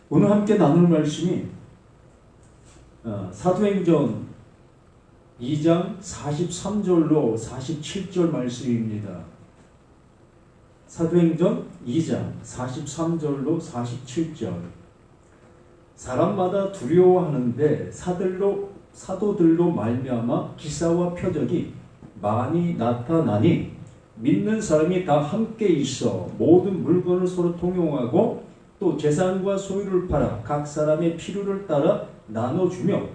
오늘 함께 나눌 말씀이 사도행전 2장 43절로 47절 말씀입니다. 사도행전 2장 43절로 47절. 사람마다 두려워하는데 사도들로 말미암아 기사와 표적이 많이 나타나니 믿는 사람이 다 함께 있어 모든 물건을 서로 통용하고 또 재산과 소유를 팔아 각 사람의 필요를 따라 나눠주며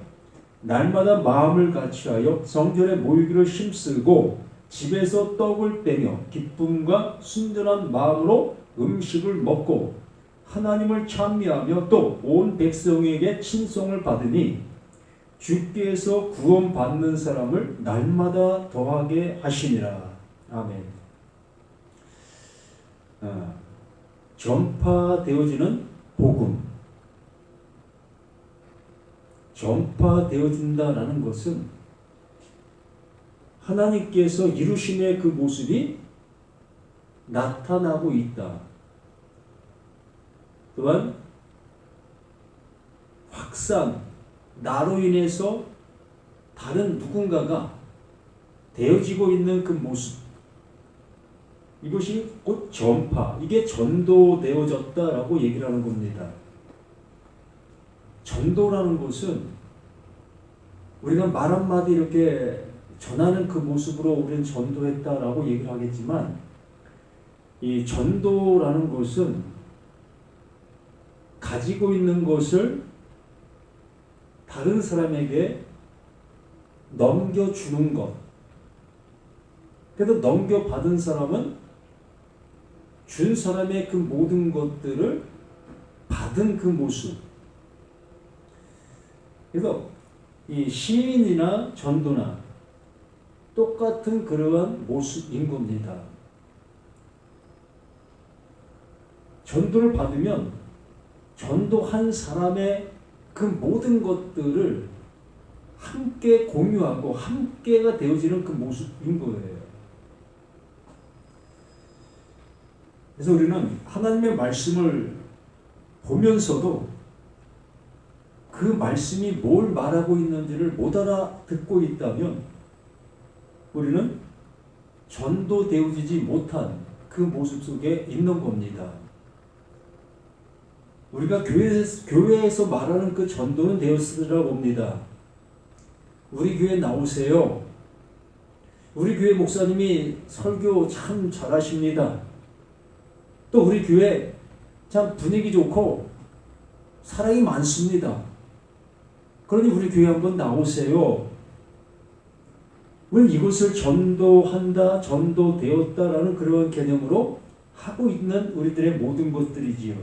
날마다 마음을 같이하여 성전에 모이기를 힘쓰고 집에서 떡을 떼며 기쁨과 순전한 마음으로 음식을 먹고 하나님을 찬미하며 또 온 백성에게 친송을 받으니 주께서 구원받는 사람을 날마다 더하게 하시니라. 아멘. 전파되어지는 복음. 전파되어진다라는 것은 하나님께서 이루심의 그 모습이 나타나고 있다. 또한 확산, 나로 인해서 다른 누군가가 되어지고 있는 그 모습, 이것이 곧 전파, 이게 전도되어졌다라고 얘기를 하는 겁니다. 전도라는 것은 우리가 말 한마디 이렇게 전하는 그 모습으로 우리는 전도했다라고 얘기를 하겠지만, 이 전도라는 것은 가지고 있는 것을 다른 사람에게 넘겨주는 것. 그래도 넘겨받은 사람은 준 사람의 그 모든 것들을 받은 그 모습. 그래서 이 시인이나 전도나 똑같은 그러한 모습인 겁니다. 전도를 받으면 전도한 사람의 그 모든 것들을 함께 공유하고 함께가 되어지는 그 모습인 거예요. 그래서 우리는 하나님의 말씀을 보면서도 그 말씀이 뭘 말하고 있는지를 못 알아듣고 있다면 우리는 전도되어지지 못한 그 모습 속에 있는 겁니다. 우리가 교회에서 말하는 그 전도는 되었으리라 봅니다. 우리 교회 나오세요. 우리 교회 목사님이 설교 참 잘하십니다. 또 우리 교회 참 분위기 좋고 사랑이 많습니다. 그러니 우리 교회 한번 나오세요. 우리 이것을 전도한다, 전도되었다라는 그런 개념으로 하고 있는 우리들의 모든 것들이지요.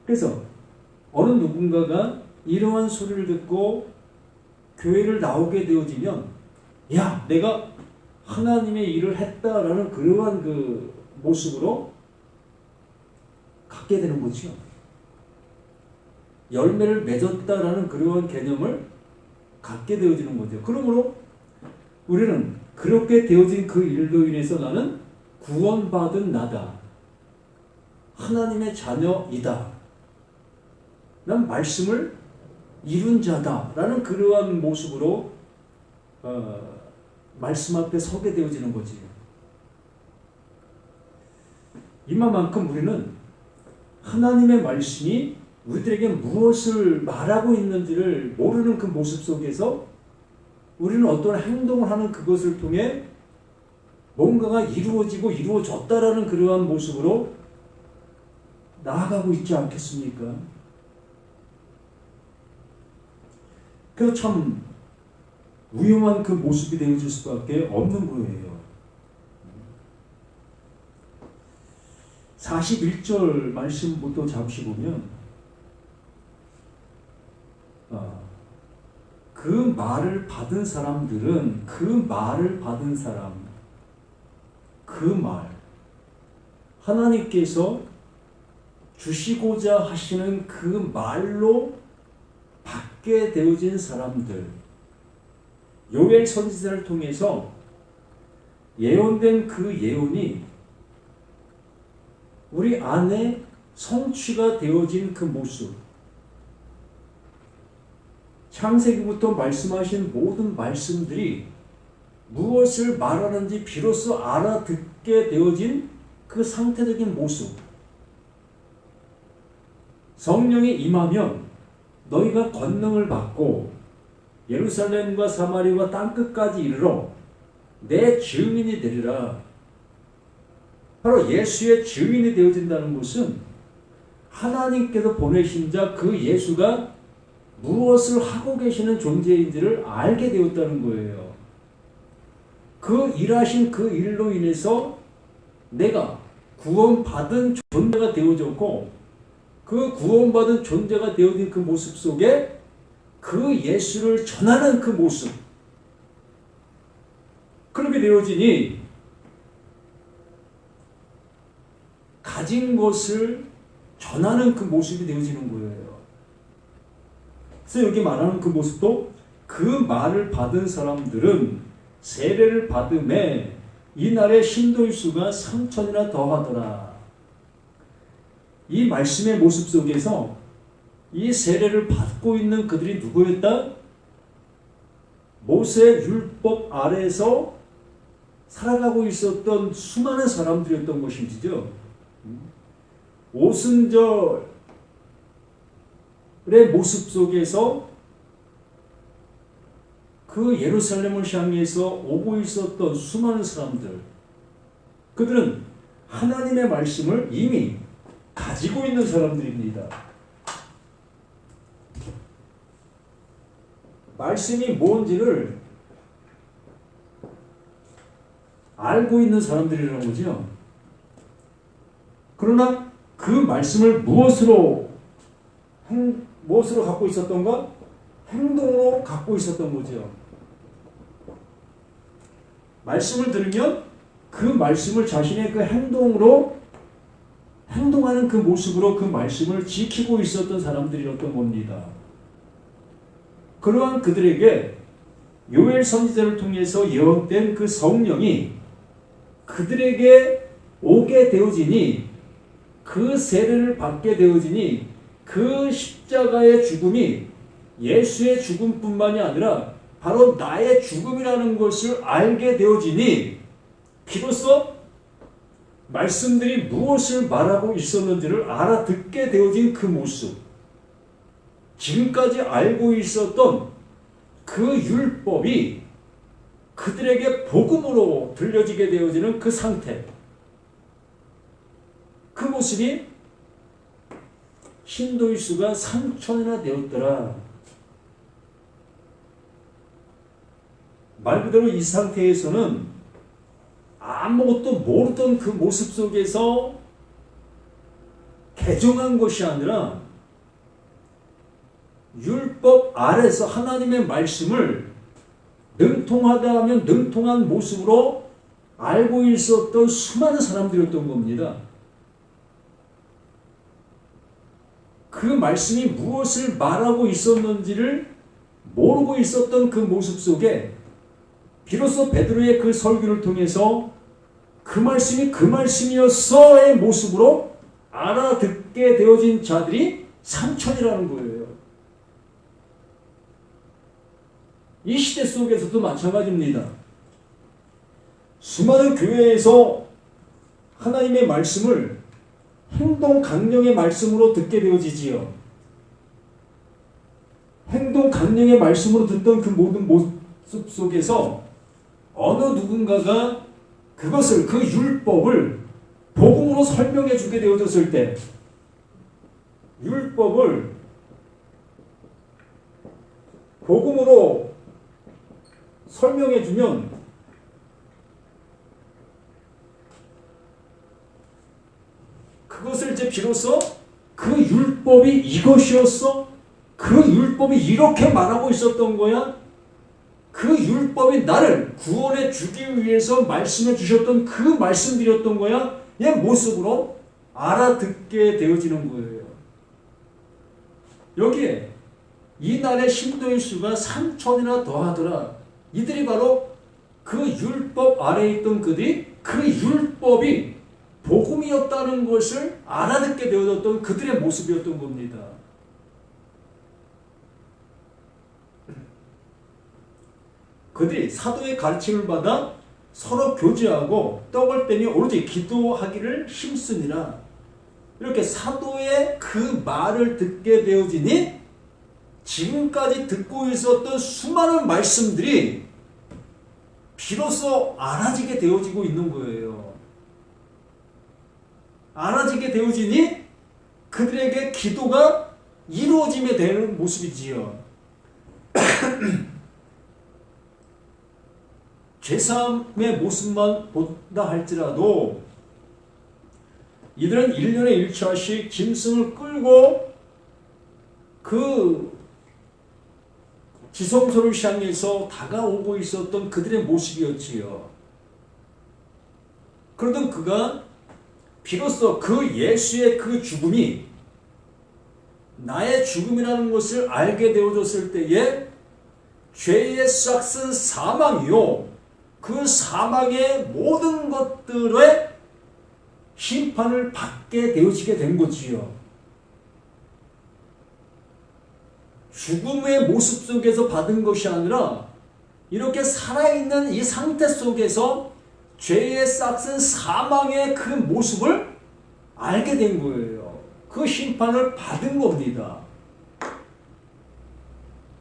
그래서 어느 누군가가 이러한 소리를 듣고 교회를 나오게 되어지면, 야, 내가 하나님의 일을 했다라는 그러한 그 모습으로 갖게 되는 거죠. 열매를 맺었다라는 그러한 개념을 갖게 되어지는 거죠. 그러므로 우리는 그렇게 되어진 그 일로 인해서 나는 구원받은 나다. 하나님의 자녀이다. 난 말씀을 이룬 자다. 라는 그러한 모습으로 말씀 앞에 서게 되어지는 거지. 이만큼 우리는 하나님의 말씀이 우리들에게 무엇을 말하고 있는지를 모르는 그 모습 속에서 우리는 어떤 행동을 하는 그것을 통해 뭔가가 이루어지고 이루어졌다라는 그러한 모습으로 나아가고 있지 않겠습니까? 그래서 참 위험한 그 모습이 되어질 수밖에 없는 거예요. 41절 말씀부터 잠시 보면 그 말을 받은 사람들은 그 말을 받은 사람, 그 말, 하나님께서 주시고자 하시는 그 말로 받게 되어진 사람들, 요엘 선지자를 통해서 예언된 그 예언이 우리 안에 성취가 되어진 그 모습. 창세기부터 말씀하신 모든 말씀들이 무엇을 말하는지 비로소 알아듣게 되어진 그 상태적인 모습. 성령이 임하면 너희가 권능을 받고 예루살렘과 사마리아와 땅끝까지 이르러 내 증인이 되리라. 바로 예수의 증인이 되어진다는 것은 하나님께서 보내신 자 그 예수가 무엇을 하고 계시는 존재인지를 알게 되었다는 거예요. 그 일하신 그 일로 인해서 내가 구원받은 존재가 되어졌고, 그 구원받은 존재가 되어진 그 모습 속에 그 예수를 전하는 그 모습, 그렇게 되어지니 가진 것을 전하는 그 모습이 되어지는 거예요. 그래서 여기 말하는 그 모습도 그 말을 받은 사람들은 세례를 받음에 이날의 신도의 수가 3,000이나 더하더라. 이 말씀의 모습 속에서 이 세례를 받고 있는 그들이 누구였다? 모세 율법 아래에서 살아가고 있었던 수많은 사람들이었던 것이죠. 오순절의 모습 속에서 그 예루살렘을 향해서 오고 있었던 수많은 사람들, 그들은 하나님의 말씀을 이미 가지고 있는 사람들입니다. 말씀이 뭔지를 알고 있는 사람들이라는 거죠. 그러나 그 말씀을 무엇으로 갖고 있었던가? 행동으로 갖고 있었던 거죠. 말씀을 들으면 그 말씀을 자신의 그 행동으로 행동하는 그 모습으로 그 말씀을 지키고 있었던 사람들이었던 겁니다. 그러한 그들에게 요엘 선지자를 통해서 예언된 그 성령이 그들에게 오게 되어지니, 그 세례를 받게 되어지니, 그 십자가의 죽음이 예수의 죽음뿐만이 아니라 바로 나의 죽음이라는 것을 알게 되어지니, 비로소 말씀들이 무엇을 말하고 있었는지를 알아듣게 되어진 그 모습, 지금까지 알고 있었던 그 율법이 그들에게 복음으로 들려지게 되어지는 그 상태, 그 모습이 신도의 수가 3,000이나 되었더라. 말 그대로 이 상태에서는 아무것도 모르던 그 모습 속에서 개종한 것이 아니라 율법 아래서 하나님의 말씀을 능통하다 하면 능통한 모습으로 알고 있었던 수많은 사람들이었던 겁니다. 그 말씀이 무엇을 말하고 있었는지를 모르고 있었던 그 모습 속에 비로소 베드로의 그 설교를 통해서 그 말씀이 그 말씀이었어의 모습으로 알아듣게 되어진 자들이 3,000이라는 거예요. 이 시대 속에서도 마찬가지입니다. 수많은 교회에서 하나님의 말씀을 행동 강령의 말씀으로 듣게 되어지지요. 행동 강령의 말씀으로 듣던 그 모든 모습 속에서 어느 누군가가 그것을, 그 율법을 복음으로 설명해 주게 되어졌을 때, 율법을 복음으로 설명해 주면 그것을 이제 비로소 그 율법이 이것이었어? 그 율법이 이렇게 말하고 있었던 거야? 그 율법이 나를 구원해 주기 위해서 말씀해 주셨던 그 말씀드렸던 거야? 이 모습으로 알아듣게 되어지는 거예요. 여기에 이날의 신도의 수가 3,000이나 더하더라. 이들이 바로 그 율법 아래에 있던 그들이 그 율법이 복음이었다는 것을 알아듣게 되어졌던 그들의 모습이었던 겁니다. 그들이 사도의 가르침을 받아 서로 교제하고 떡을 떼며 오로지 기도하기를 힘쓰니라. 이렇게 사도의 그 말을 듣게 되어지니 지금까지 듣고 있었던 수많은 말씀들이 비로소 알아지게 되어지고 있는 거예요. 알아지게 되어지니 그들에게 기도가 이루어지게 되는 모습이지요. 죄사함의 모습만 본다 할지라도 이들은 1년에 1차씩 짐승을 끌고 그 지성소를 향해서 다가오고 있었던 그들의 모습이었지요. 그러던 그가 비로소 그 예수의 그 죽음이 나의 죽음이라는 것을 알게 되어졌을 때에 죄의 싹슨 사망이요, 그 사망의 모든 것들의 심판을 받게 되어지게 된 거지요. 죽음의 모습 속에서 받은 것이 아니라 이렇게 살아있는 이 상태 속에서 죄의 싹슨 사망의 그 모습을 알게 된 거예요. 그 심판을 받은 겁니다.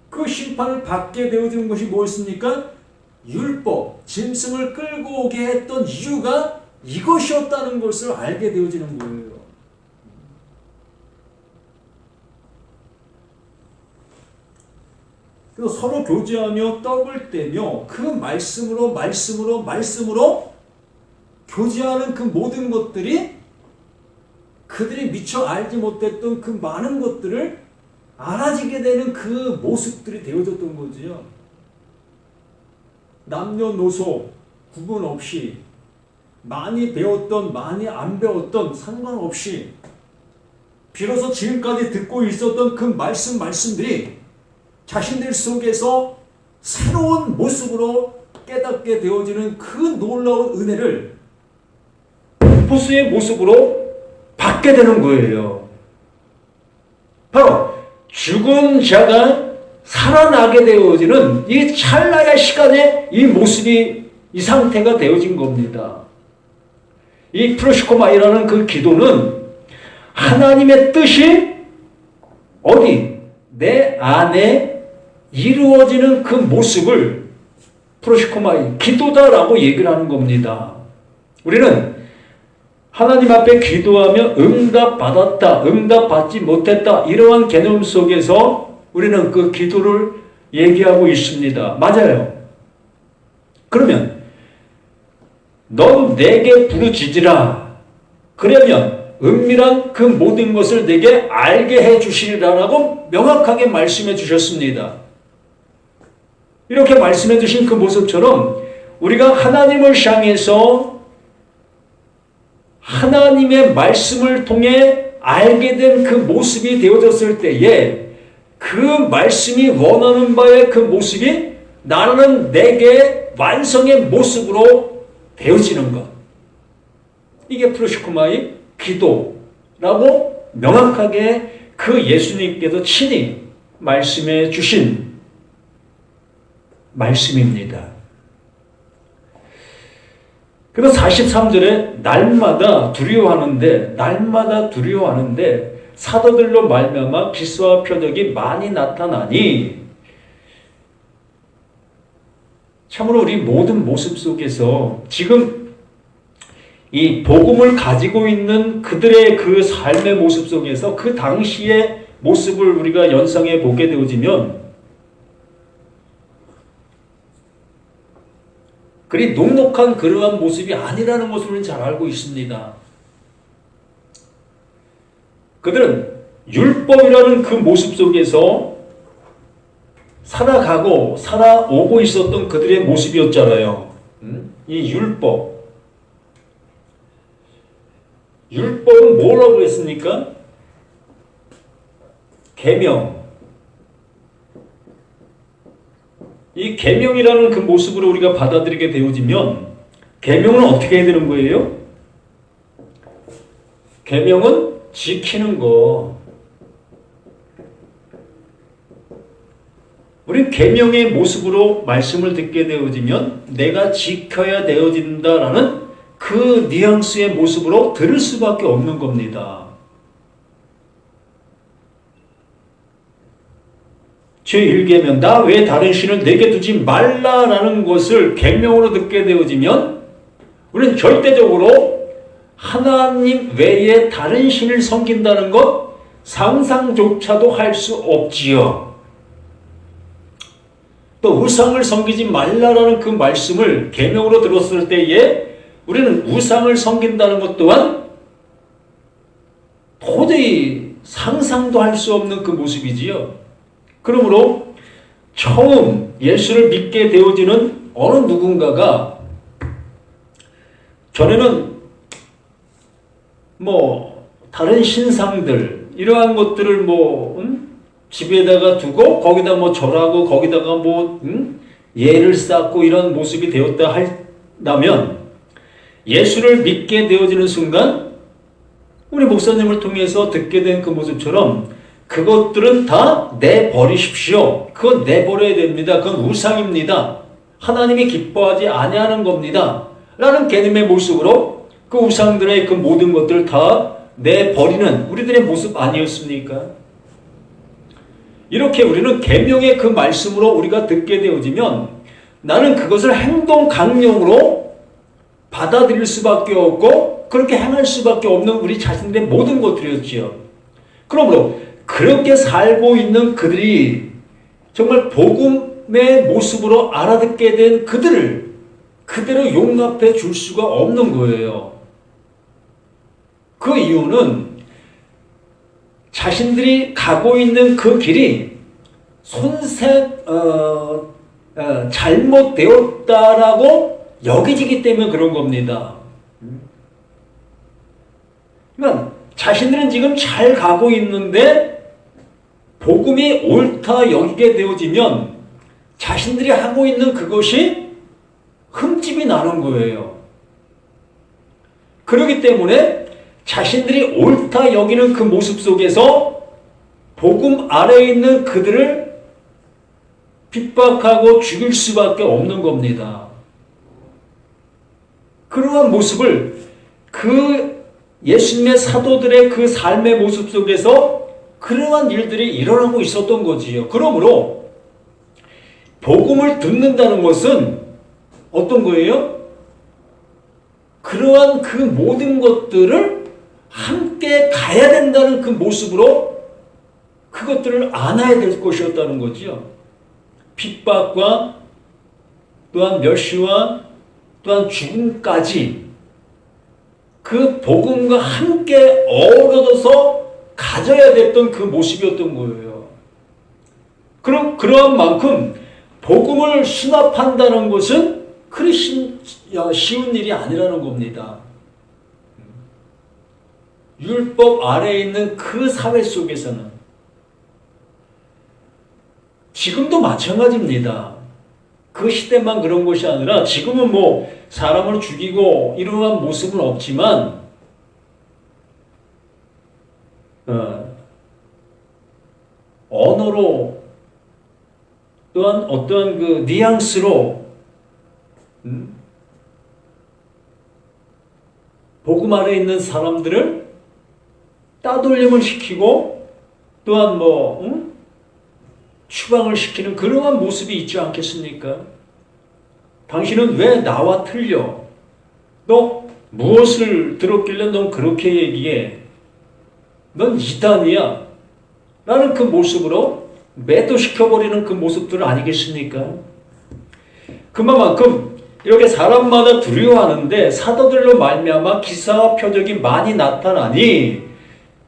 그 심판을 받게 되어진 것이 무엇입니까? 율법, 짐승을 끌고 오게 했던 이유가 이것이었다는 것을 알게 되어지는 거예요. 그래서 서로 교제하며 떡을 떼며 그 말씀으로 교제하는 그 모든 것들이 그들이 미처 알지 못했던 그 많은 것들을 알아지게 되는 그 모습들이 되어졌던 거지요. 남녀노소 구분 없이 많이 배웠던 많이 안 배웠던 상관없이 비로소 지금까지 듣고 있었던 그 말씀들이 자신들 속에서 새로운 모습으로 깨닫게 되어지는 그 놀라운 은혜를 포수의 모습으로 받게 되는 거예요. 바로 죽은 자가 살아나게 되어지는 이 찰나의 시간에 이 모습이 이 상태가 되어진 겁니다. 이 프로시코마이라는 그 기도는 하나님의 뜻이 어디 내 안에 이루어지는 그 모습을 프로시코마이 기도다라고 얘기를 하는 겁니다. 우리는 하나님 앞에 기도하며 응답받았다, 응답받지 못했다 이러한 개념 속에서 우리는 그 기도를 얘기하고 있습니다. 맞아요. 그러면 넌 내게 부르짖으라. 그러면 은밀한 그 모든 것을 내게 알게 해 주시리라라고 명확하게 말씀해 주셨습니다. 이렇게 말씀해 주신 그 모습처럼 우리가 하나님을 향해서 하나님의 말씀을 통해 알게 된 그 모습이 되어졌을 때에 그 말씀이 원하는 바의 그 모습이 나는 내게 완성의 모습으로 되어지는 것. 이게 프로시코마의 기도라고 명확하게 그 예수님께서 친히 말씀해 주신 말씀입니다. 그래서 43절에 날마다 두려워하는데 사도들로 말미암아 기수와 표적이 많이 나타나니 참으로 우리 모든 모습 속에서 지금 이 복음을 가지고 있는 그들의 그 삶의 모습 속에서 그 당시의 모습을 우리가 연상해 보게 되어지면 그리 녹록한 그러한 모습이 아니라는 것을 우리는 잘 알고 있습니다. 그들은 율법이라는 그 모습 속에서 살아오고 있었던 그들의 모습이었잖아요. 이 율법은 뭐라고 했습니까? 계명. 이 계명이라는 그 모습으로 우리가 받아들이게 되어지면 계명은 어떻게 해야 되는 거예요? 계명은 지키는 거. 우리 계명의 모습으로 말씀을 듣게 되어지면 내가 지켜야 되어진다라는 그 뉘앙스의 모습으로 들을 수밖에 없는 겁니다. 제1계명 나 외에 다른 신을 내게 두지 말라라는 것을 계명으로 듣게 되어지면 우리는 절대적으로 하나님 외에 다른 신을 섬긴다는 것 상상조차도 할 수 없지요. 또 우상을 섬기지 말라라는 그 말씀을 계명으로 들었을 때에 우리는 우상을 섬긴다는 것 또한 도저히 상상도 할 수 없는 그 모습이지요. 그러므로 처음 예수를 믿게 되어지는 어느 누군가가 전에는 다른 신상들 이러한 것들을 집에다가 두고 거기다 절하고 거기다가 예를 쌓고 이런 모습이 되었다 한다면 예수를 믿게 되어지는 순간 우리 목사님을 통해서 듣게 된 그 모습처럼 그것들은 다 내버리십시오. 그건 내버려야 됩니다. 그건 우상입니다. 하나님이 기뻐하지 아니하는 겁니다. 라는 개념의 모습으로 그 우상들의 그 모든 것들을 다 내버리는 우리들의 모습 아니었습니까? 이렇게 우리는 계명의 그 말씀으로 우리가 듣게 되어지면 나는 그것을 행동 강령으로 받아들일 수밖에 없고 그렇게 행할 수밖에 없는 우리 자신들의 모든 것들이었지요. 그러므로 그렇게 살고 있는 그들이 정말 복음의 모습으로 알아듣게 된 그들을 그대로 용납해 줄 수가 없는 거예요. 그 이유는 자신들이 가고 있는 그 길이 잘못되었다라고 여기지기 때문에 그런 겁니다. 그러니까 자신들은 지금 잘 가고 있는데 복음이 옳다 여기게 되어지면 자신들이 하고 있는 그것이 흠집이 나는 거예요. 그렇기 때문에 자신들이 옳다 여기는 그 모습 속에서 복음 아래에 있는 그들을 핍박하고 죽일 수밖에 없는 겁니다. 그러한 모습을 그 예수님의 사도들의 그 삶의 모습 속에서 그러한 일들이 일어나고 있었던 거지요. 그러므로 복음을 듣는다는 것은 어떤 거예요? 그러한 그 모든 것들을 함께 가야 된다는 그 모습으로 그것들을 안아야 될 것이었다는 거지요. 핍박과 또한 멸시와 또한 죽음까지 그 복음과 함께 어우러져서 가져야 됐던 그 모습이었던 거예요. 그러한 만큼 복음을 수납한다는 것은 그리 쉬운 일이 아니라는 겁니다. 율법 아래에 있는 그 사회 속에서는 지금도 마찬가지입니다. 그 시대만 그런 것이 아니라 지금은 사람을 죽이고 이러한 모습은 없지만 언어로 또한 어떠한 그 뉘앙스로 복음 아래에 있는 사람들을 따돌림을 시키고 또한 추방을 시키는 그러한 모습이 있지 않겠습니까? 당신은 왜 나와 틀려? 너 무엇을 들었길래 넌 그렇게 얘기해? 넌 이단이야. 라는 그 모습으로 매도시켜버리는 그 모습들 아니겠습니까? 그만큼 이렇게 사람마다 두려워하는데 사도들로 말미암아 기사와 표적이 많이 나타나니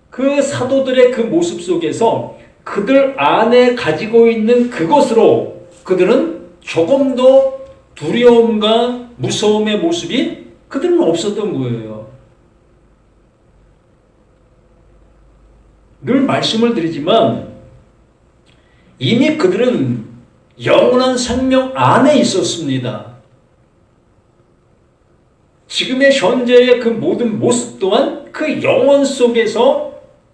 그 사도들의 그 모습 속에서 그들 안에 가지고 있는 그것으로 그들은 조금도 두려움과 무서움의 모습이 그들은 없었던 거예요. 늘 말씀을 드리지만 이미 그들은 영원한 생명 안에 있었습니다. 지금의 현재의 그 모든 모습 또한 그 영원 속에서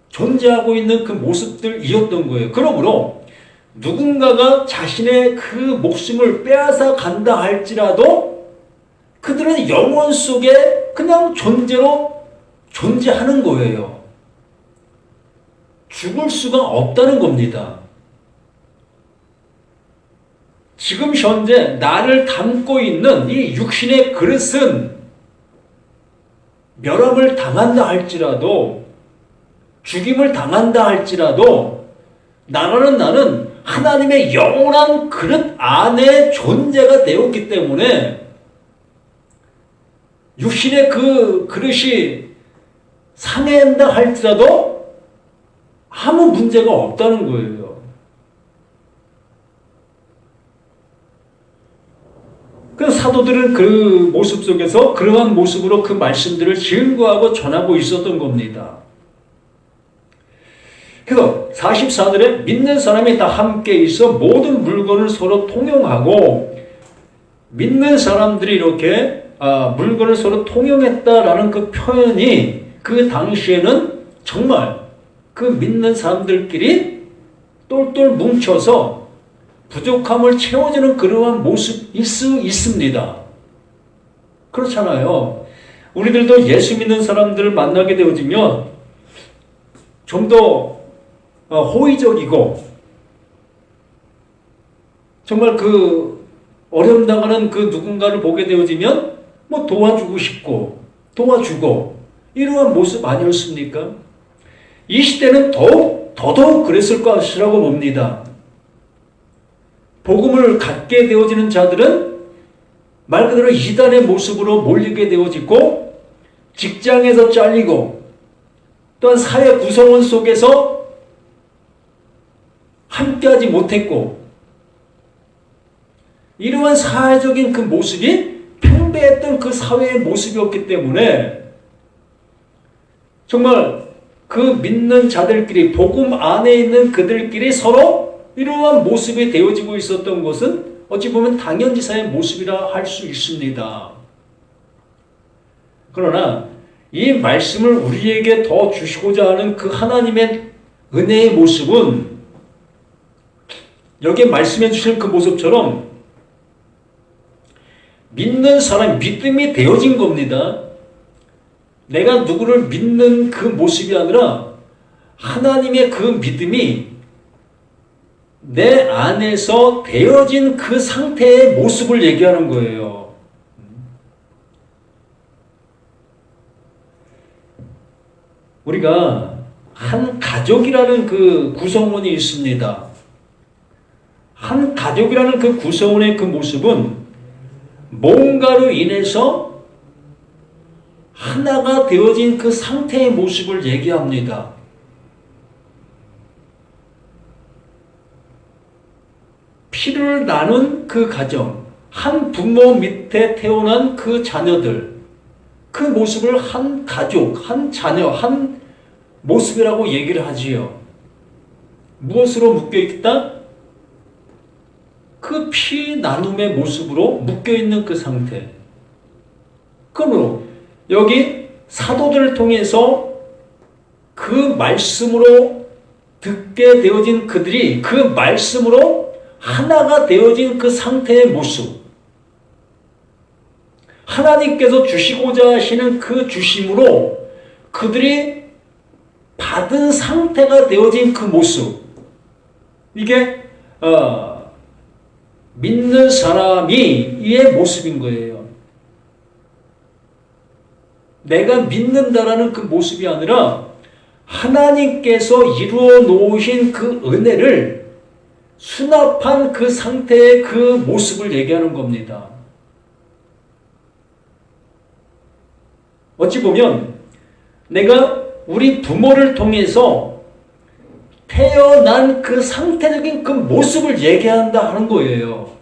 존재하고 있는 그 모습들이었던 거예요. 그러므로 누군가가 자신의 그 목숨을 빼앗아 간다 할지라도 그들은 영원 속에 그냥 존재로 존재하는 거예요. 죽을 수가 없다는 겁니다. 지금 현재 나를 담고 있는 이 육신의 그릇은 멸함을 당한다 할지라도, 죽임을 당한다 할지라도 나는 하나님의 영원한 그릇 안에 존재가 되었기 때문에 육신의 그 그릇이 상해한다 할지라도 아무 문제가 없다는 거예요. 그래서 사도들은 그 모습 속에서 그러한 모습으로 그 말씀들을 증거하고 전하고 있었던 겁니다. 그래서 44절에 믿는 사람이 다 함께 있어 모든 물건을 서로 통용하고, 믿는 사람들이 이렇게 물건을 서로 통용했다라는 그 표현이 그 당시에는 정말 그 믿는 사람들끼리 똘똘 뭉쳐서 부족함을 채워주는 그러한 모습일 수 있습니다. 그렇잖아요. 우리들도 예수 믿는 사람들을 만나게 되어지면 좀 더 호의적이고 정말 그 어려움 당하는 그 누군가를 보게 되어지면 뭐 도와주고 싶고 도와주고 이러한 모습 아니었습니까? 이 시대는 더더욱 그랬을 것이라고 봅니다. 복음을 갖게 되어지는 자들은 말 그대로 이단의 모습으로 몰리게 되어지고, 직장에서 잘리고, 또한 사회 구성원 속에서 함께하지 못했고, 이러한 사회적인 그 모습이 팽배했던 그 사회의 모습이었기 때문에 정말 그 믿는 자들끼리, 복음 안에 있는 그들끼리 서로 이러한 모습이 되어지고 있었던 것은 어찌 보면 당연지사의 모습이라 할 수 있습니다. 그러나 이 말씀을 우리에게 더 주시고자 하는 그 하나님의 은혜의 모습은 여기에 말씀해 주신 그 모습처럼 믿는 사람, 믿음이 되어진 겁니다. 내가 누구를 믿는 그 모습이 아니라 하나님의 그 믿음이 내 안에서 되어진 그 상태의 모습을 얘기하는 거예요. 우리가 한 가족이라는 그 구성원이 있습니다. 한 가족이라는 그 구성원의 그 모습은 뭔가로 인해서 하나가 되어진 그 상태의 모습을 얘기합니다. 피를 나눈 그 가정, 한 부모 밑에 태어난 그 자녀들, 그 모습을 한 가족, 한 자녀, 한 모습이라고 얘기를 하지요. 무엇으로 묶여있다? 그 피 나눔의 모습으로 묶여있는 그 상태. 그러므로 여기 사도들을 통해서 그 말씀으로 듣게 되어진 그들이 그 말씀으로 하나가 되어진 그 상태의 모습, 하나님께서 주시고자 하시는 그 주심으로 그들이 받은 상태가 되어진 그 모습, 이게 믿는 사람이 이의 모습인 거예요. 내가 믿는다라는 그 모습이 아니라 하나님께서 이루어 놓으신 그 은혜를 수납한 그 상태의 그 모습을 얘기하는 겁니다. 어찌 보면 내가 우리 부모를 통해서 태어난 그 상태적인 그 모습을 얘기한다 하는 거예요.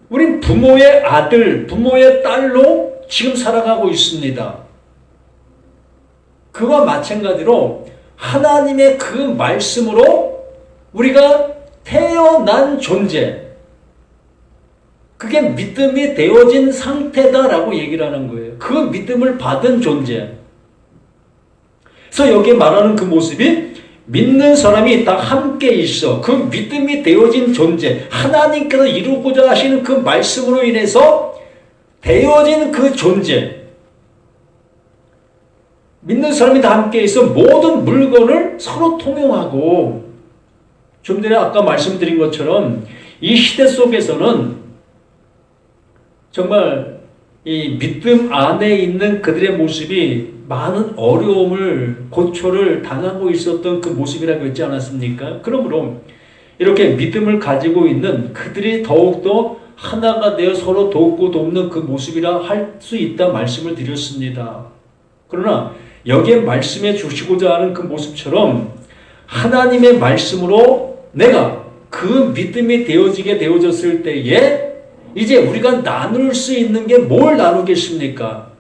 우린 부모의 아들, 부모의 딸로 지금 살아가고 있습니다. 그와 마찬가지로 하나님의 그 말씀으로 우리가 태어난 존재, 그게 믿음이 되어진 상태다라고 얘기를 하는 거예요. 그 믿음을 받은 존재. 그래서 여기에 말하는 그 모습이 믿는 사람이 다 함께 있어. 그 믿음이 되어진 존재. 하나님께서 이루고자 하시는 그 말씀으로 인해서 되어진 그 존재. 믿는 사람이 다 함께 있어 모든 물건을 서로 통용하고, 좀 전에 아까 말씀드린 것처럼 이 시대 속에서는 정말 이 믿음 안에 있는 그들의 모습이 많은 어려움을, 고초를 당하고 있었던 그 모습이라고 했지 않았습니까? 그러므로 이렇게 믿음을 가지고 있는 그들이 더욱더 하나가 되어 서로 돕고 돕는 그 모습이라 할 수 있다 말씀을 드렸습니다. 그러나 여기에 말씀해 주시고자 하는 그 모습처럼 하나님의 말씀으로 내가 그 믿음이 되어지게 되어졌을 때에 이제 우리가 나눌 수 있는 게 뭘 나누겠습니까?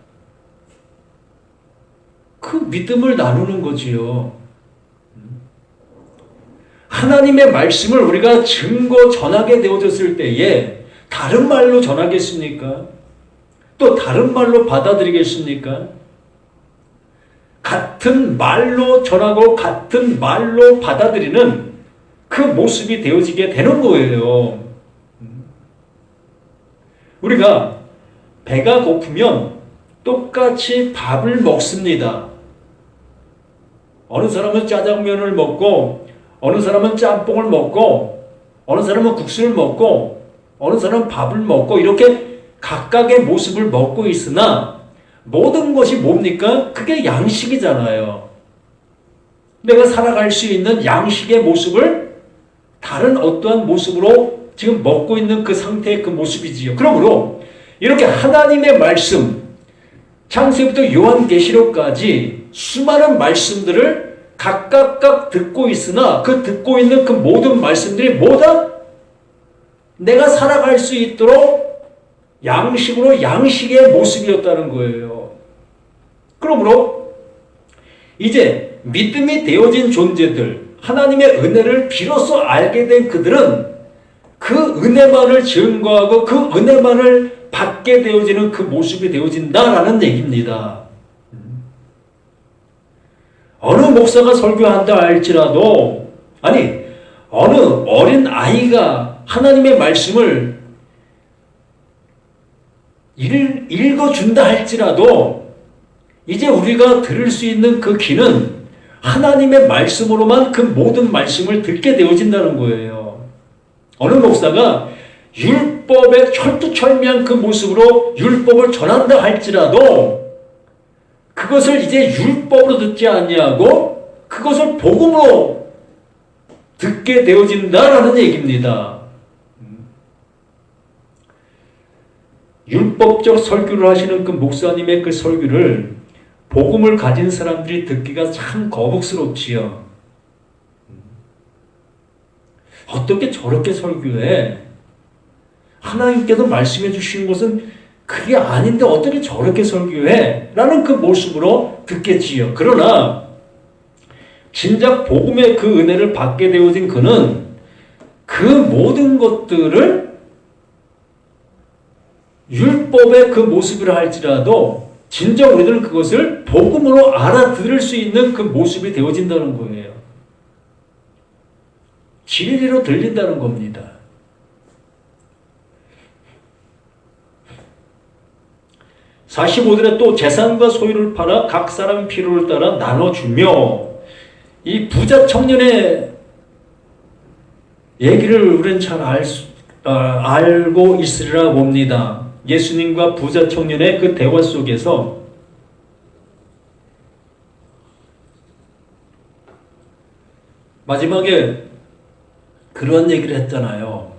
그 믿음을 나누는 거지요. 하나님의 말씀을 우리가 증거 전하게 되어졌을 때에 다른 말로 전하겠습니까? 또 다른 말로 받아들이겠습니까? 같은 말로 전하고 같은 말로 받아들이는 그 모습이 되어지게 되는 거예요. 우리가 배가 고프면 똑같이 밥을 먹습니다. 어느 사람은 짜장면을 먹고, 어느 사람은 짬뽕을 먹고, 어느 사람은 국수를 먹고, 어느 사람은 밥을 먹고, 이렇게 각각의 모습을 먹고 있으나 모든 것이 뭡니까? 그게 양식이잖아요. 내가 살아갈 수 있는 양식의 모습을 다른 어떠한 모습으로 지금 먹고 있는 그 상태의 그 모습이지요. 그러므로 이렇게 하나님의 말씀, 창세기부터 요한계시록까지 수많은 말씀들을 각각 듣고 있으나 그 듣고 있는 그 모든 말씀들이 뭐다? 내가 살아갈 수 있도록 양식으로 양식의 모습이었다는 거예요. 그러므로 이제 믿음이 되어진 존재들, 하나님의 은혜를 비로소 알게 된 그들은 그 은혜만을 증거하고 그 은혜만을 받게 되어지는 그 모습이 되어진다라는 얘기입니다. 어느 목사가 설교한다 할지라도, 아니 어느 어린 아이가 하나님의 말씀을 읽어준다 할지라도 이제 우리가 들을 수 있는 그 귀는 하나님의 말씀으로만 그 모든 말씀을 듣게 되어진다는 거예요. 어느 목사가 율법의 철두철미한 그 모습으로 율법을 전한다 할지라도 그것을 이제 율법으로 듣지 아니하고 그것을 복음으로 듣게 되어진다라는 얘기입니다. 율법적 설교를 하시는 그 목사님의 그 설교를 복음을 가진 사람들이 듣기가 참 거북스럽지요. 어떻게 저렇게 설교해? 하나님께서 말씀해 주신 것은 그게 아닌데 어떻게 저렇게 설교해? 라는 그 모습으로 듣겠지요. 그러나 진작 복음의 그 은혜를 받게 되어진 그는 그 모든 것들을 율법의 그 모습이라 할지라도 진정 우리들은 그것을 복음으로 알아들을 수 있는 그 모습이 되어진다는 거예요. 진리로 들린다는 겁니다. (45절에) 또 재산과 소유를 팔아 각 사람 필요를 따라 나눠주며, 이 부자 청년의 얘기를 우리는 잘 알고 있으리라 봅니다. 예수님과 부자 청년의 그 대화 속에서 마지막에 그런 얘기를 했잖아요.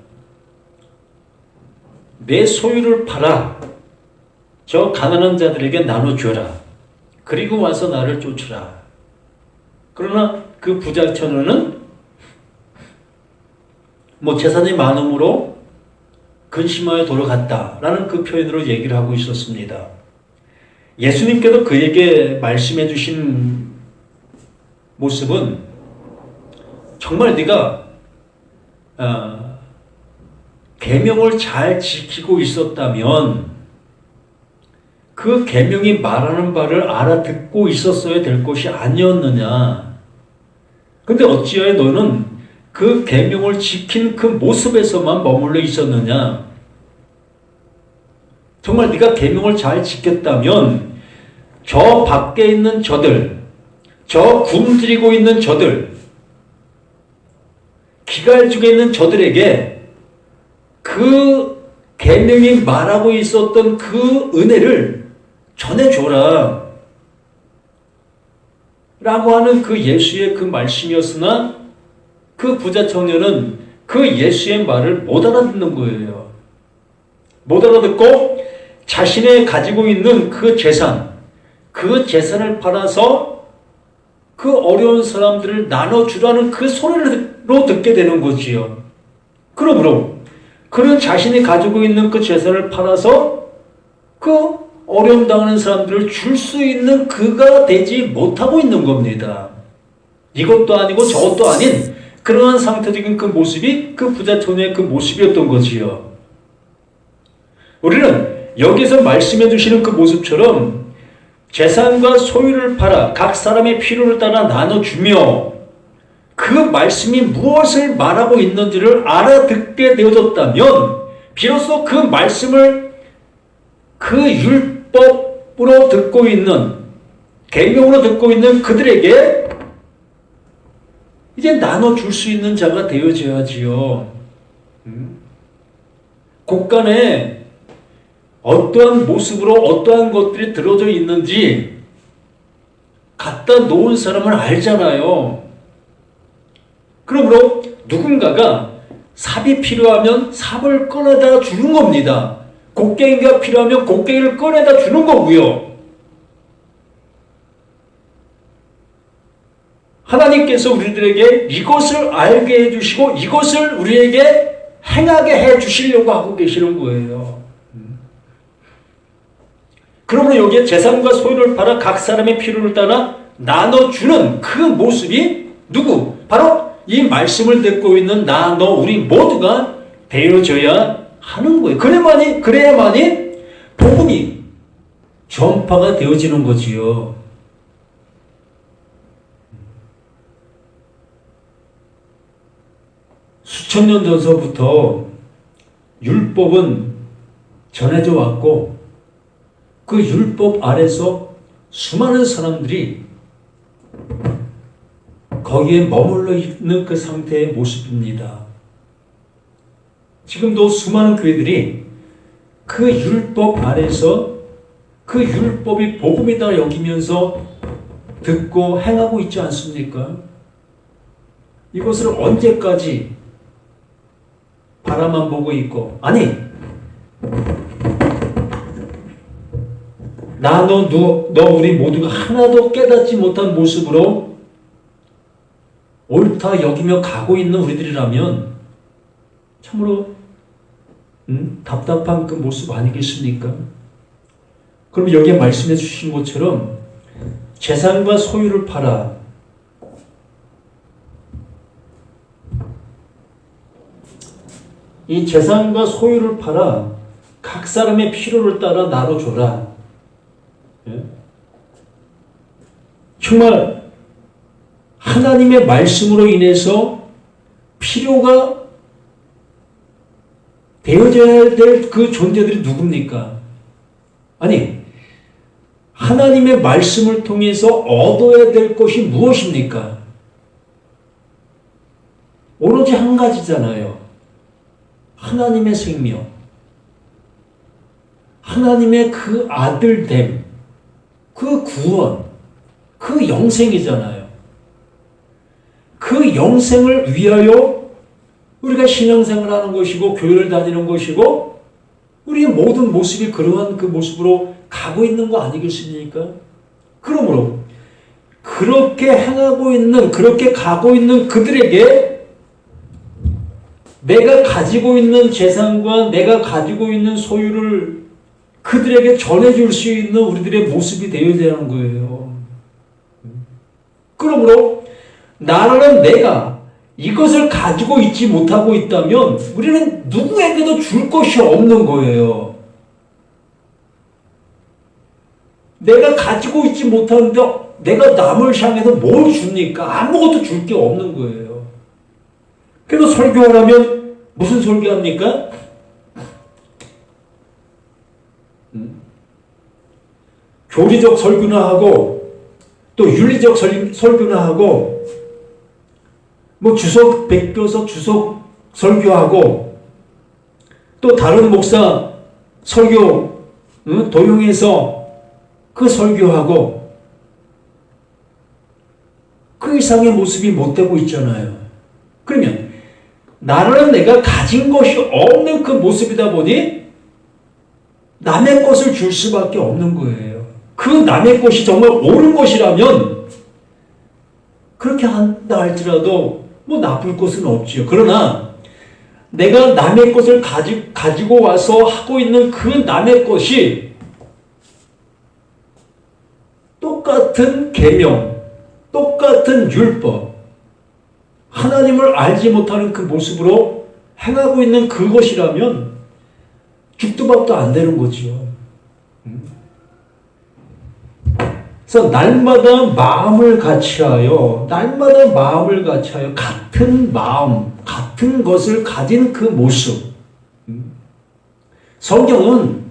내 소유를 팔아 저 가난한 자들에게 나눠줘라. 그리고 와서 나를 쫓으라. 그러나 그 부자 청년은 재산이 많음으로 근심하여 돌아갔다라는 그 표현으로 얘기를 하고 있었습니다. 예수님께서 그에게 말씀해 주신 모습은 정말 네가 계명을 잘 지키고 있었다면 그 계명이 말하는 바를 알아듣고 있었어야 될 것이 아니었느냐. 근데 어찌하여 너는 그 계명을 지킨 그 모습에서만 머물러 있었느냐. 정말 네가 계명을 잘 지켰다면 저 밖에 있는 저들, 저 굶주리고 있는 저들, 기갈죽에 있는 저들에게 그 계명이 말하고 있었던 그 은혜를 전해줘라 라고 하는 그 예수의 그 말씀이었으나 그 부자 청년은 그 예수의 말을 못 알아듣는 거예요. 못 알아듣고 자신의 가지고 있는 그 재산, 그 재산을 팔아서 그 어려운 사람들을 나눠주라는 그 소리로 듣게 되는 거지요. 그러므로 그는 자신이 가지고 있는 그 재산을 팔아서 그 어려움 당하는 사람들을 줄 수 있는 그가 되지 못하고 있는 겁니다. 이것도 아니고 저것도 아닌 그러한 상태적인 그 모습이 그 부자 청년의 그 모습이었던 거지요. 우리는 여기서 말씀해 주시는 그 모습처럼 재산과 소유를 팔아 각 사람의 필요를 따라 나눠주며 그 말씀이 무엇을 말하고 있는지를 알아듣게 되어졌다면 비로소 그 말씀을 그 율법으로 듣고 있는 계명으로 듣고 있는 그들에게 이제 나눠줄 수 있는 자가 되어져야지요. 곳간에 어떠한 모습으로 어떠한 것들이 들어져 있는지 갖다 놓은 사람은 알잖아요. 그러므로 누군가가 삽이 필요하면 삽을 꺼내다 주는 겁니다. 곡괭이가 필요하면 곡괭이를 꺼내다 주는 거고요. 하나님께서 우리들에게 이것을 알게 해주시고 이것을 우리에게 행하게 해주시려고 하고 계시는 거예요. 그러므로 여기에 재산과 소유를 팔아 각 사람의 필요를 따라 나눠주는 그 모습이 누구? 바로 이 말씀을 듣고 있는 나, 너, 우리 모두가 되어져야 하는 거예요. 그래야만이 복음이 전파가 되어지는 거지요. 수천 년 전서부터 율법은 전해져 왔고 그 율법 아래서 수많은 사람들이 거기에 머물러 있는 그 상태의 모습입니다. 지금도 수많은 교회들이 그 율법 아래서 그 율법이 복음이다 여기면서 듣고 행하고 있지 않습니까? 이것을 언제까지 바라만 보고 있고, 아니 나, 너, 우리 모두가 하나도 깨닫지 못한 모습으로 옳다 여기며 가고 있는 우리들이라면 참으로 답답한 그 모습 아니겠습니까? 그럼 여기에 말씀해 주신 것처럼 재산과 소유를 팔아 이 재산과 소유를 팔아 각 사람의 필요를 따라 나눠줘라. 정말 하나님의 말씀으로 인해서 필요가 되어져야 될 그 존재들이 누굽니까? 아니, 하나님의 말씀을 통해서 얻어야 될 것이 무엇입니까? 오로지 한 가지잖아요. 하나님의 생명, 하나님의 그 아들됨, 그 구원, 그 영생이잖아요. 그 영생을 위하여 우리가 신앙생활을 하는 것이고 교회를 다니는 것이고 우리의 모든 모습이 그러한 그 모습으로 가고 있는 거 아니겠습니까? 그러므로 그렇게 행하고 있는, 그렇게 가고 있는 그들에게 내가 가지고 있는 재산과 내가 가지고 있는 소유를 그들에게 전해줄 수 있는 우리들의 모습이 되어야 하는 거예요. 그러므로 나라는 내가 이것을 가지고 있지 못하고 있다면 우리는 누구에게도 줄 것이 없는 거예요. 내가 가지고 있지 못하는데 내가 남을 향해서 뭘 줍니까? 아무것도 줄 게 없는 거예요. 그래서 설교를 하면 무슨 설교합니까? 교리적 설교나 하고 또 윤리적 설교나 하고 뭐 주석 백교서 주석 설교하고 또 다른 목사 설교 도용해서 그 설교하고 그 이상의 모습이 못 되고 있잖아요. 그러면 나는 내가 가진 것이 없는 그 모습이다 보니 남의 것을 줄 수밖에 없는 거예요. 그 남의 것이 정말 옳은 것이라면 그렇게 한다 할지라도 뭐 나쁠 것은 없지요. 그러나 내가 남의 것을 가지고 와서 하고 있는 그 남의 것이 똑같은 계명, 똑같은 율법, 하나님을 알지 못하는 그 모습으로 행하고 있는 그것이라면 죽도 밥도 안 되는 거죠. 그래서 날마다 마음을 같이하여 같은 마음, 같은 것을 가진 그 모습. 성경은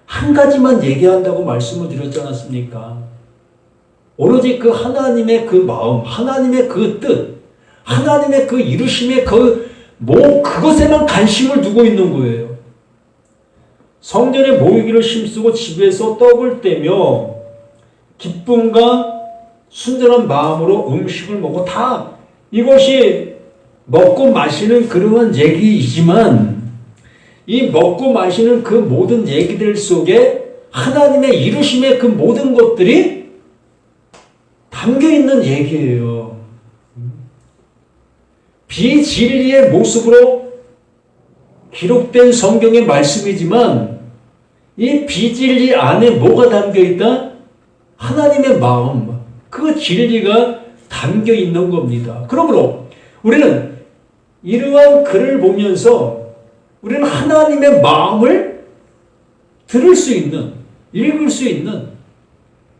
한 가지만 얘기한다고 말씀을 드렸지 않았습니까? 오로지 그 하나님의 그 마음, 하나님의 그 뜻, 하나님의 그 이루심의 그것에만 관심을 두고 있는 거예요. 성전에 모이기를 힘쓰고 집에서 떡을 떼며 기쁨과 순전한 마음으로 음식을 먹고 다 이것이 먹고 마시는 그러한 얘기이지만 이 먹고 마시는 그 모든 얘기들 속에 하나님의 이루심의 그 모든 것들이 담겨있는 얘기예요. 비진리의 모습으로 기록된 성경의 말씀이지만 이 비진리 안에 뭐가 담겨있다? 하나님의 마음, 그 진리가 담겨있는 겁니다. 그러므로 우리는 이러한 글을 보면서 우리는 하나님의 마음을 들을 수 있는, 읽을 수 있는,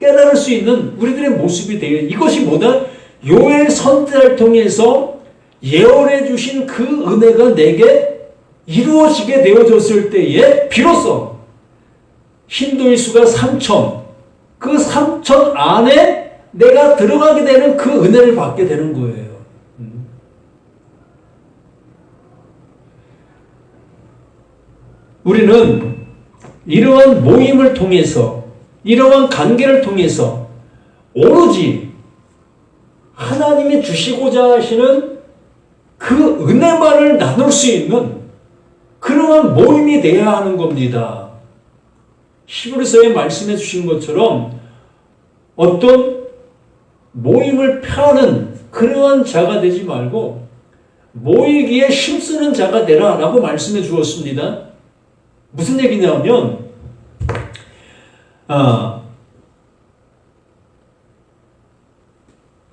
깨달을 수 있는 우리들의 모습이 되어 이것이 뭐다? 요엘 선지자를 통해서 예언해 주신 그 은혜가 내게 이루어지게 되어졌을 때에 비로소 신도의 수가 3천, 그 3천 안에 내가 들어가게 되는 그 은혜를 받게 되는 거예요. 우리는 이러한 모임을 통해서 이러한 관계를 통해서 오로지 하나님이 주시고자 하시는 그 은혜만을 나눌 수 있는 그러한 모임이 되어야 하는 겁니다. 히브리서에 말씀해 주신 것처럼 어떤 모임을 펴는 그러한 자가 되지 말고 모이기에 힘쓰는 자가 되라 라고 말씀해 주었습니다. 무슨 얘기냐면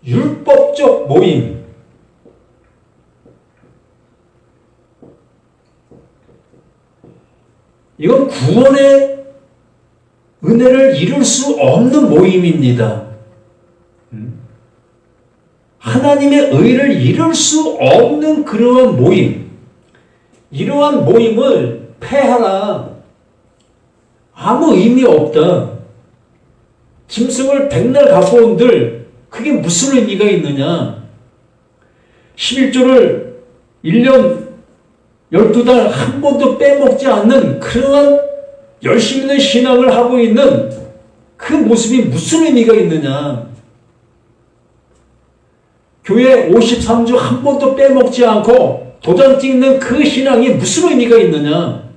율법적 모임, 이건 구원의 은혜를 이룰 수 없는 모임입니다. 하나님의 의를 이룰 수 없는 그러한 모임, 이러한 모임을 폐하라, 아무 의미 없다. 짐승을 백날 갖고 온들 그게 무슨 의미가 있느냐. 11조를 1년 12달 한 번도 빼먹지 않는 그러한 열심 있는 신앙을 하고 있는 그 모습이 무슨 의미가 있느냐. 교회 53주 한 번도 빼먹지 않고 도장 찍는 그 신앙이 무슨 의미가 있느냐.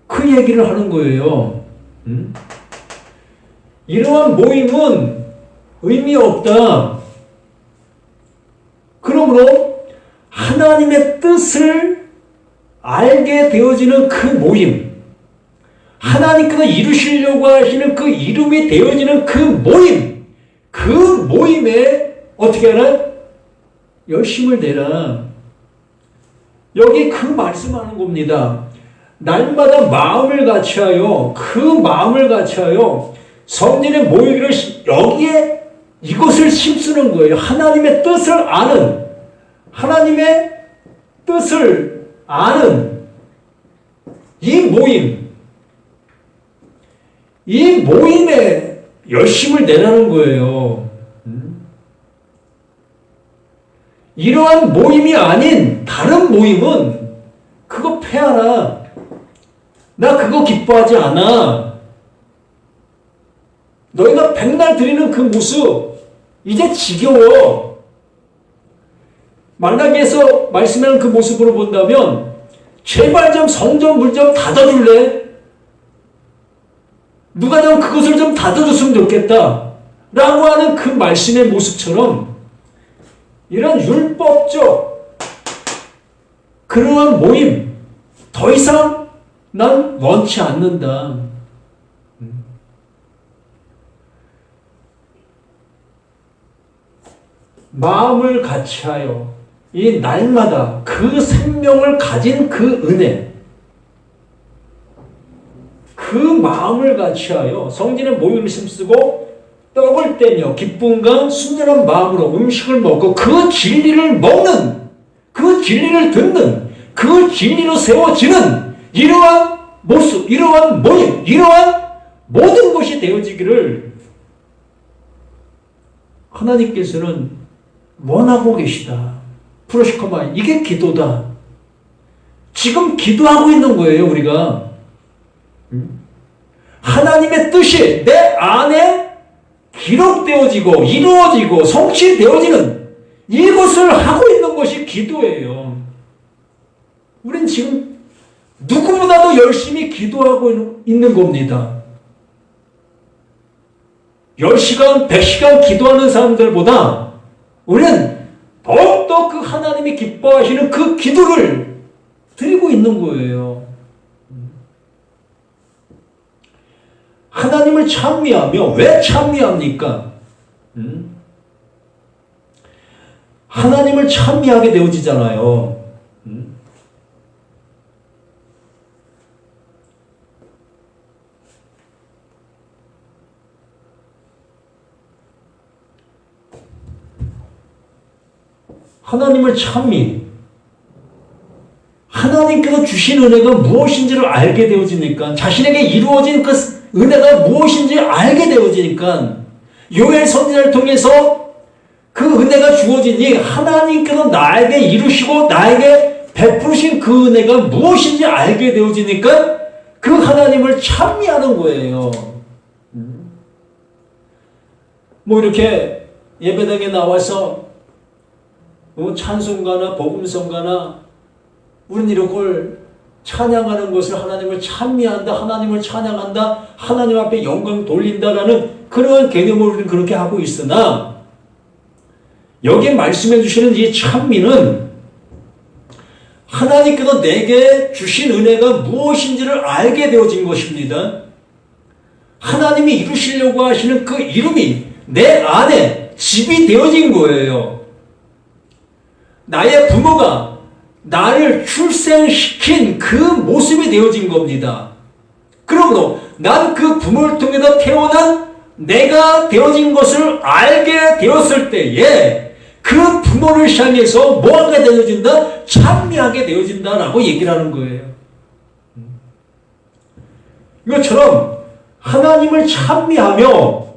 그 얘기를 하는 거예요. 이러한 모임은 의미 없다. 그러므로 하나님의 뜻을 알게 되어지는 그 모임, 하나님께서 이루시려고 하시는 그 이름이 되어지는 그 모임, 그 모임에 어떻게 하나? 열심을 내라. 여기 그 말씀하는 겁니다. 날마다 마음을 같이하여 그 마음을 같이하여 성전에 모이기를 여기에 이것을 힘쓰는 거예요. 하나님의 뜻을 아는 하나님의 뜻을 아는 이 모임에 열심을 내라는 거예요. 이러한 모임이 아닌 다른 모임은 그거 패하라. 나 그거 기뻐하지 않아. 너희가 백날 드리는 그 모습 이제 지겨워. 만나기에서 말씀하는 그 모습으로 본다면 제발 좀 성전 물 좀 닫아줄래? 누가 좀 그것을 좀 닫아줬으면 좋겠다 라고 하는 그 말씀의 모습처럼 이런 율법적 그러한 모임 더 이상 난 원치 않는다. 마음을 같이하여 이 날마다 그 생명을 가진 그 은혜, 그 마음을 같이하여 성전에 모임을 힘쓰고 떡을 떼며 기쁨과 순전한 마음으로 음식을 먹고 그 진리를 먹는, 그 진리를 듣는, 그 진리로 세워지는 이러한 모습, 이러한 모임, 이러한 모든 것이 되어지기를 하나님께서는 원하고 계시다. 프로시커마, 이게 기도다. 지금 기도하고 있는 거예요, 우리가. 하나님의 뜻이 내 안에 기록되어지고 이루어지고 성취되어지는 이것을 하고 있는 것이 기도예요. 우린 지금 누구보다도 열심히 기도하고 있는 겁니다. 10시간, 100시간 기도하는 사람들보다 우리는 더욱더 그 하나님이 기뻐하시는 그 기도를 드리고 있는 거예요. 하나님을 찬미하며 왜 찬미합니까? 하나님을 찬미하게 되어지잖아요. 하나님을 찬미. 하나님께서 주신 은혜가 무엇인지를 알게 되어지니까, 자신에게 이루어진 그 은혜가 무엇인지 알게 되어지니까, 요엘 선지자를 통해서 그 은혜가 주어지니 하나님께서 나에게 이루시고 나에게 베푸신 그 은혜가 무엇인지 알게 되어지니까 그 하나님을 찬미하는 거예요. 뭐 이렇게 예배당에 나와서 찬송가나 복음성가나 우리는 이런 걸 찬양하는 것을 하나님을 찬미한다, 하나님을 찬양한다, 하나님 앞에 영광 돌린다라는 그러한 개념으로 우리는 그렇게 하고 있으나 여기에 말씀해 주시는 이 찬미는 하나님께서 내게 주신 은혜가 무엇인지를 알게 되어진 것입니다. 하나님이 이루시려고 하시는 그 이름이 내 안에 집이 되어진 거예요. 나의 부모가 나를 출생시킨 그 모습이 되어진 겁니다. 그러므로 난 그 부모를 통해서 태어난 내가 되어진 것을 알게 되었을 때에 그 부모를 향해서 뭐하게 되어진다? 찬미하게 되어진다라고 얘기를 하는 거예요. 이것처럼 하나님을 찬미하며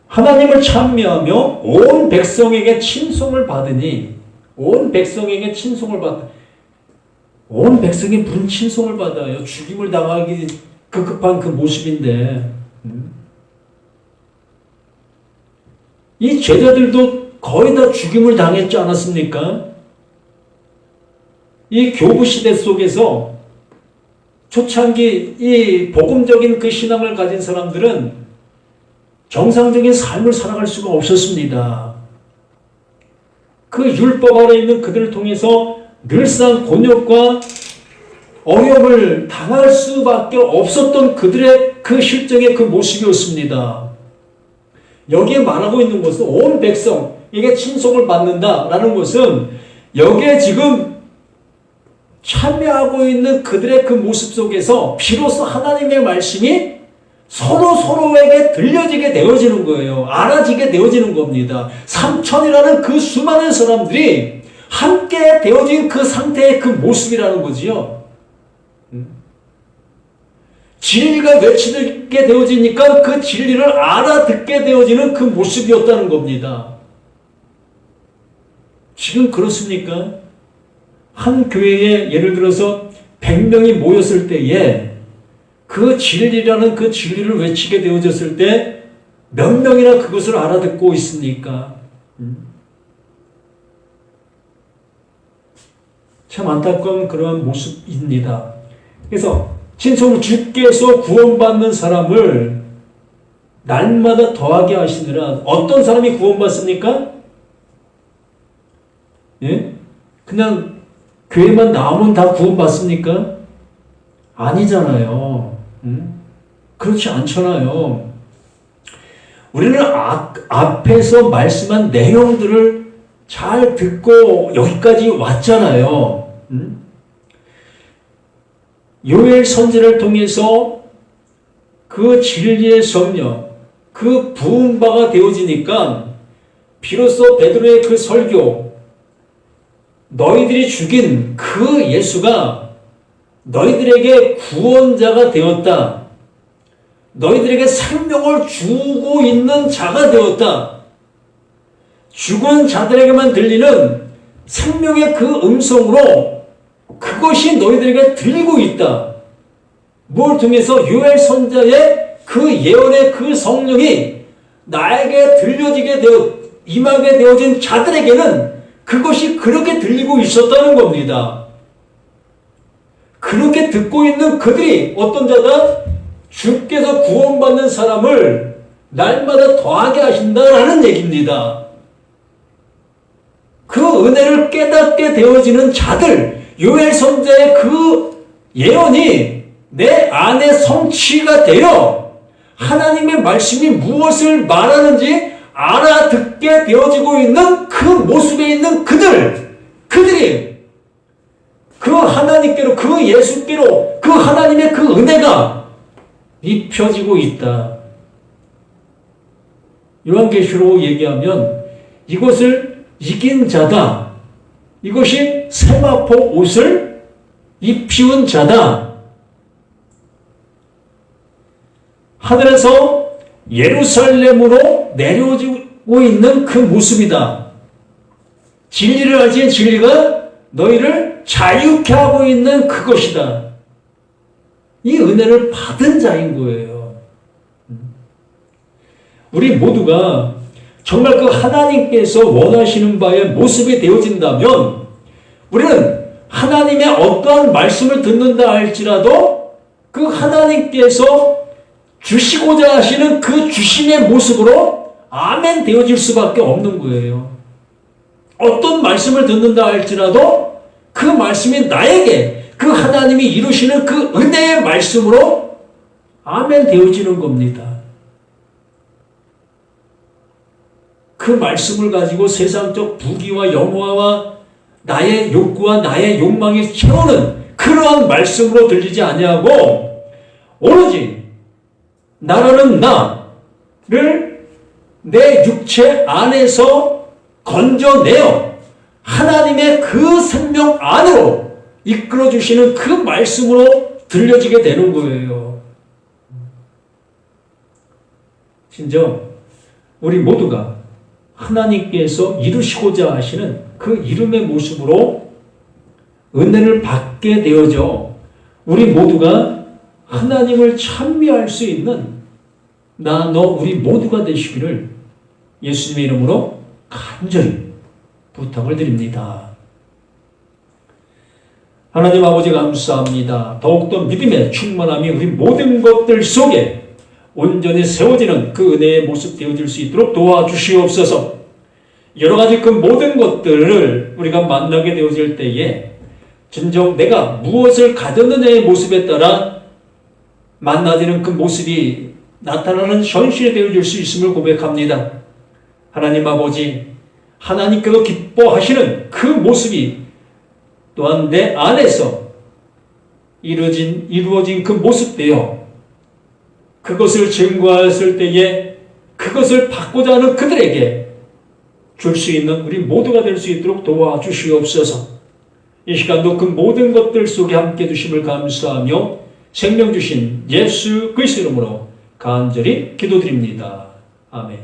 하나님을 찬미하며 온 백성에게 칭송을 받으니 온 백성에게 칭송을 받아. 온 백성이 무슨 칭송을 받아요? 죽임을 당하기 급급한 그 모습인데 이 제자들도 거의 다 죽임을 당했지 않았습니까? 이 교부 시대 속에서 초창기 이 복음적인 그 신앙을 가진 사람들은 정상적인 삶을 살아갈 수가 없었습니다. 그 율법 아래 있는 그들을 통해서 늘상 곤욕과 어려움을 당할 수밖에 없었던 그들의 그 실정의 그 모습이었습니다. 여기에 말하고 있는 것은 온 백성에게 친송을 받는다라는 것은 여기에 지금 참여하고 있는 그들의 그 모습 속에서 비로소 하나님의 말씀이 서로에게 들려지게 되어지는 거예요. 알아지게 되어지는 겁니다. 3천이라는 그 수많은 사람들이 함께 되어진 그 상태의 그 모습이라는 거지요. 진리가 외치게 되어지니까 그 진리를 알아듣게 되어지는 그 모습이었다는 겁니다. 지금 그렇습니까? 한 교회에 예를 들어서 100명이 모였을 때에 그 진리라는 그 진리를 외치게 되어졌을 때 몇 명이나 그것을 알아듣고 있습니까? 참 안타까운 그러한 모습입니다. 그래서 친송 주께서 구원받는 사람을 날마다 더하게 하시느라 어떤 사람이 구원받습니까? 예? 그냥 교회만 나오면 다 구원받습니까? 아니잖아요. 그렇지 않잖아요. 우리는 앞에서 말씀한 내용들을 잘 듣고 여기까지 왔잖아요. 요엘 선지를 통해서 그 진리의 성령, 그 부은 바가 되어지니까 비로소 베드로의 그 설교, 너희들이 죽인 그 예수가 너희들에게 구원자가 되었다. 너희들에게 생명을 주고 있는 자가 되었다. 죽은 자들에게만 들리는 생명의 그 음성으로 그것이 너희들에게 들리고 있다. 뭘 통해서? 요엘 선자의 그 예언의 그 성령이 나에게 들려지게 임하게 되어진 자들에게는 그것이 그렇게 들리고 있었다는 겁니다. 그렇게 듣고 있는 그들이 어떤 자다? 주께서 구원받는 사람을 날마다 더하게 하신다라는 얘기입니다. 그 은혜를 깨닫게 되어지는 자들, 요엘 선자의 그 예언이 내 안에 성취가 되어 하나님의 말씀이 무엇을 말하는지 알아듣게 되어지고 있는 그 모습에 있는 그들이 그 하나님께로, 그 예수께로, 그 하나님의 그 은혜가 입혀지고 있다. 요한계시록 얘기하면 이것을 이긴 자다. 이것이 세마포 옷을 입히운 자다. 하늘에서 예루살렘으로 내려오고 있는 그 모습이다. 진리를 알지 진리가 너희를 자유케 하고 있는 그것이다. 이 은혜를 받은 자인 거예요. 우리 모두가 정말 그 하나님께서 원하시는 바의 모습이 되어진다면 우리는 하나님의 어떠한 말씀을 듣는다 할지라도 그 하나님께서 주시고자 하시는 그 주심의 모습으로 아멘 되어질 수밖에 없는 거예요. 어떤 말씀을 듣는다 할지라도 그 말씀이 나에게 그 하나님이 이루시는 그 은혜의 말씀으로 아멘 되어지는 겁니다. 그 말씀을 가지고 세상적 부귀와 영화와 나의 욕구와 나의 욕망이 채우는 그러한 말씀으로 들리지 아니하고 오로지 나라는 나를 내 육체 안에서 건져내어 하나님의 그 생명 안으로 이끌어주시는 그 말씀으로 들려지게 되는 거예요. 진정 우리 모두가 하나님께서 이루시고자 하시는 그 이름의 모습으로 은혜를 받게 되어져 우리 모두가 하나님을 찬미할 수 있는 나, 너, 우리 모두가 되시기를 예수님의 이름으로 간절히 부탁을 드립니다. 하나님 아버지 감사합니다. 더욱더 믿음의 충만함이 우리 모든 것들 속에 온전히 세워지는 그 은혜의 모습 되어질 수 있도록 도와주시옵소서. 여러 가지 그 모든 것들을 우리가 만나게 되어질 때에 진정 내가 무엇을 가졌느냐의 모습에 따라 만나지는 그 모습이 나타나는 현실이 되어질 수 있음을 고백합니다. 하나님 아버지, 하나님께서 기뻐하시는 그 모습이 또한 내 안에서 이루어진 그 모습되어 그것을 증거했을 때에 그것을 받고자 하는 그들에게 줄 수 있는 우리 모두가 될 수 있도록 도와주시옵소서. 이 시간도 그 모든 것들 속에 함께 주심을 감사하며 생명 주신 예수 그리스도 이름으로 간절히 기도드립니다. 아멘.